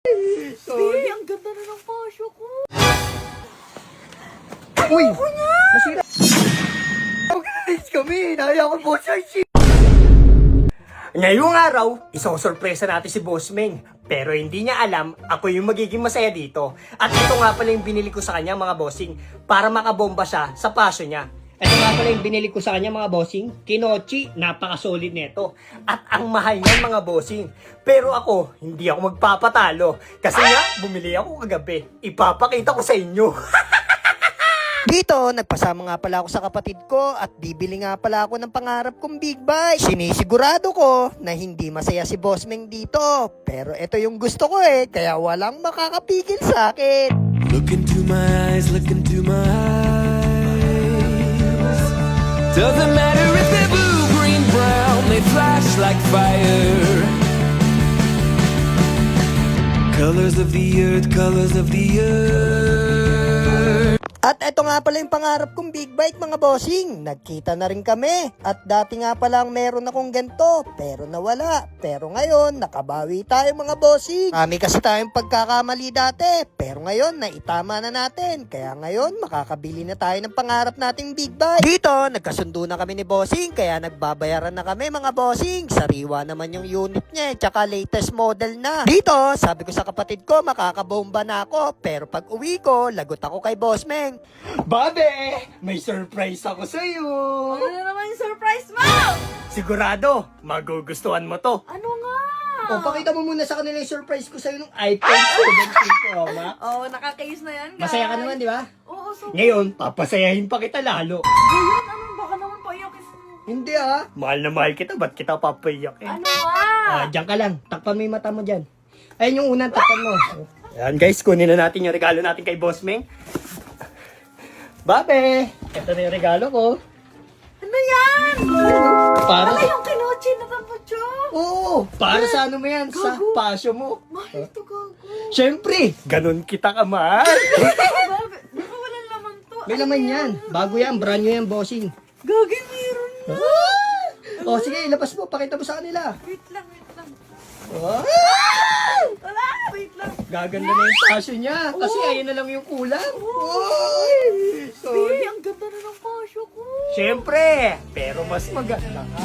Sorry, ang ganda na ng pasyo ko. Uy! Nasira! Guys, kami! Naya ko po siya. Ngayong araw, isosorpresa natin si Boss Meng. Pero hindi niya alam, ako yung magiging masaya dito. At ito nga pala yung binili ko sa kanya mga bossing para makabomba siya sa pasyo niya. Ito nga pala yung binili ko sa kanya mga bossing. Kinochi, napaka-solid nito. At ang mahal niyan mga bossing. Pero ako, hindi ako magpapatalo. Kasi nga, bumili ako kagabi. Ipapakita ko sa inyo. Dito, nagpasama nga pala ako sa kapatid ko at bibili nga pala ako ng pangarap kong big bike. Sinisigurado ko na hindi masaya si Boss Meng dito. Pero ito yung gusto ko kaya walang makakapigil sa akin. Look into my eyes, look into my eyes. Doesn't matter if they're blue, green, brown, they flash like fire. Colors of the earth, colors of the earth. At eto nga pala yung pangarap kong big bike mga bossing. Nagkita na rin kami. At dati nga pala meron akong ganito. Pero nawala. Pero ngayon, nakabawi tayo mga bossing. Kami kasi tayong pagkakamali dati. Pero ngayon, naitama na natin. Kaya ngayon, makakabili na tayo ng pangarap nating big bike. Dito, nagkasundo na kami ni bossing. Kaya nagbabayaran na kami mga bossing. Sariwa naman yung unit niya. Tsaka latest model na. Dito, sabi ko sa kapatid ko, makakabomba na ako. Pero pag uwi ko, lagot ako kay Boss Meng. Babe, may surprise ako sa'yo. Ano na naman yung surprise mo? Sigurado, magugustuhan mo to. Ano nga? O, pakita mo muna sa kanila yung surprise ko sa'yo ng iPhone 17 Pro Max. Oh, nakakayos na yan, guys. Masaya ka naman, di ba? Oo, so... Ngayon, papasayahin pa kita lalo. Ngayon, anong baka naman paiyakin mo? Hindi mahal na mahal kita, ba't kita papayakin? Ano nga? Diyan ka lang, takpan mo yung mata mo dyan. Ayun yung unang takpan mo. Ayan guys, kunin na natin yung regalo natin kay Boss Meng. Babe, ito na yung regalo ko. Ano yan? Para Wala yung kinochi na tampotyo. Oo, para sa ano mo yan, sa Gago. pasyo mo. Mahal to, gago. Siyempre, ganun kita kamahal. Babe, baka walang laman to. May Ano laman yan. Bago yan, brand new yan, bossing. Gagi, meron na. O sige, ilabas mo, pakita mo sa kanila. Wait lang, wait lang. Oh, Wala, wait lang. gaganda na yung pasyo niya. Kasi ayun na lang yung kulang. Uy, Babe, ang ganda na ng pasyo ko. Siyempre, pero mas maganda ka.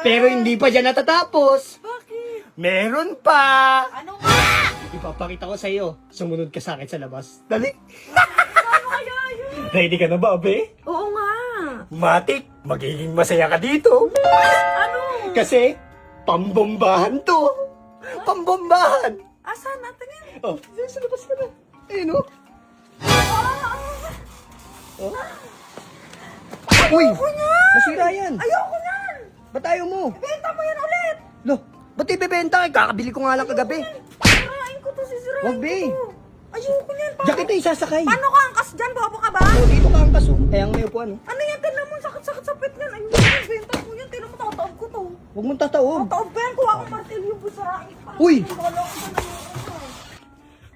Pero hindi pa dyan natatapos. Bakit? Meron pa. Ano nga? Ipapakita ko sa iyo. Sumunod ka sa akin sa labas. Dali. Ano kaya yun? Ready ka na ba, abe? Oo nga. Matik, magiging masaya ka dito. Ano? Kasi, pambombahan to. Pambombahan. Asan? Natingin. Oh, sa labas ka na. Ayun, oh. Oh. Uy, masira yan. Ayoko yan. Ba't ayaw mo? Benta mo yan ulit. Lo, ba't ibebenta? Kakabili ko nga lang kagabi. Sirain ko to, sisirain Wag, ko be. to. Ayoko yan. Diyan kita isasakay. Paano ka angkas dyan? Bobo ka ba? Oh, dito ka ang kaso. Kaya ang may upuan, oh. Ano yan? Tignan mo, sakit-sakit sa pit yan. Ayoko yan. Benta mo yan. Tignan mo, tataob ko to. Huwag mong tataob. Tataob ko yan. Kuha akong martilyo. Busarain ko. Uy! Wala ko sa nangyayari.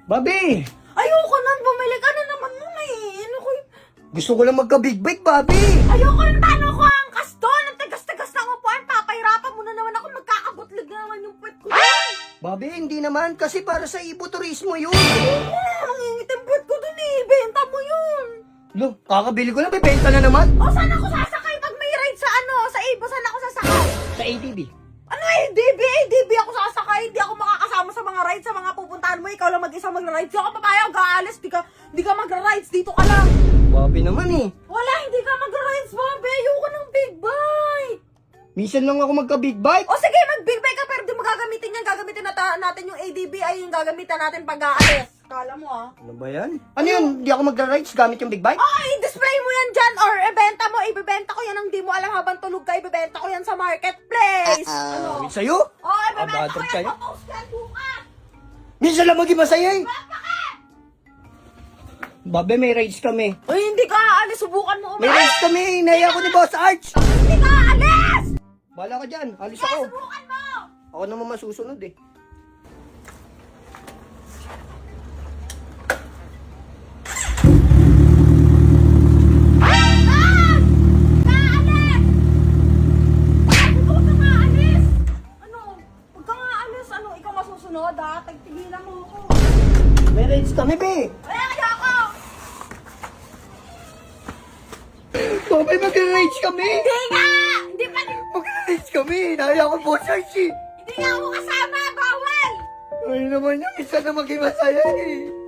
Babe, Ayoko nan. Bumili ka na naman nun eh. Ano ko yun? gusto ko lang magka-big bike, babe. Ayoko na. Paano ko angkas doon? Ang tagas-tagas ng upuan. Papahirapan mo na naman ako. Magkakabutlig na naman yung puwet ko. Babe, hindi naman. Kasi para sa ibo-turismo yun. Mangingit ang puwet ko dun eh. Benta mo yun. Lo, kakabili ko lang. Bebenta na naman. O, saan ako sasakay pag may ride sa ano? Sa Ibo, saan ako sasakay? Sa ATV. Ano ADB? ADB ako sasakay. Hindi ako makakasama sa mga rides, sa mga pupuntahan mo. Ikaw lang mag-isa magra-rides. Di ako papayag, aalis. Di ka magra-rides. Dito ka lang. Babe naman eh. Wala, hindi ka magra-rides, babe. Ayoko ng big bike. Minsan lang ako magka-big bike. O sige, mag-big bike ka, pero di mo gagamitin yan. Gagamitin natin yung ADB ay yung gagamitin natin pag aalis. Kala mo Ano ba yan? Ano yun? Hindi ako magra-rides gamit yung big bike? i-display mo yan dyan or ibenta mo. Ibibenta ko yan ang di mo alam habang tulog ka. Ibibenta ko yan sa marketplace. Ano? Wait sa'yo? Ibibenta ko Abadad yan. kayo. Popost ka bukas. Minsan lang maging masaya eh. Babe, may rides kami. Uy, hindi ka aalis. Subukan mo May umalis. rides kami. Naya ako ni Boss Arch. Hindi ka aalis. Bala ka dyan. Alis Yes, ako. subukan mo. Ako naman masusunod eh. Aalis! Sabi ko, huwag kang aalis. Ano? susunod ha. Tagtigilan mo ako. May rides kami, be. Wala kaya ako. Babay, mag-rides kami. Hindi nga! Hindi pa rin. Mag-rides kami. Naya ko po, Sarsi. Hindi nga ako kasama. Bawal. Ay naman yung isa na maging masaya eh.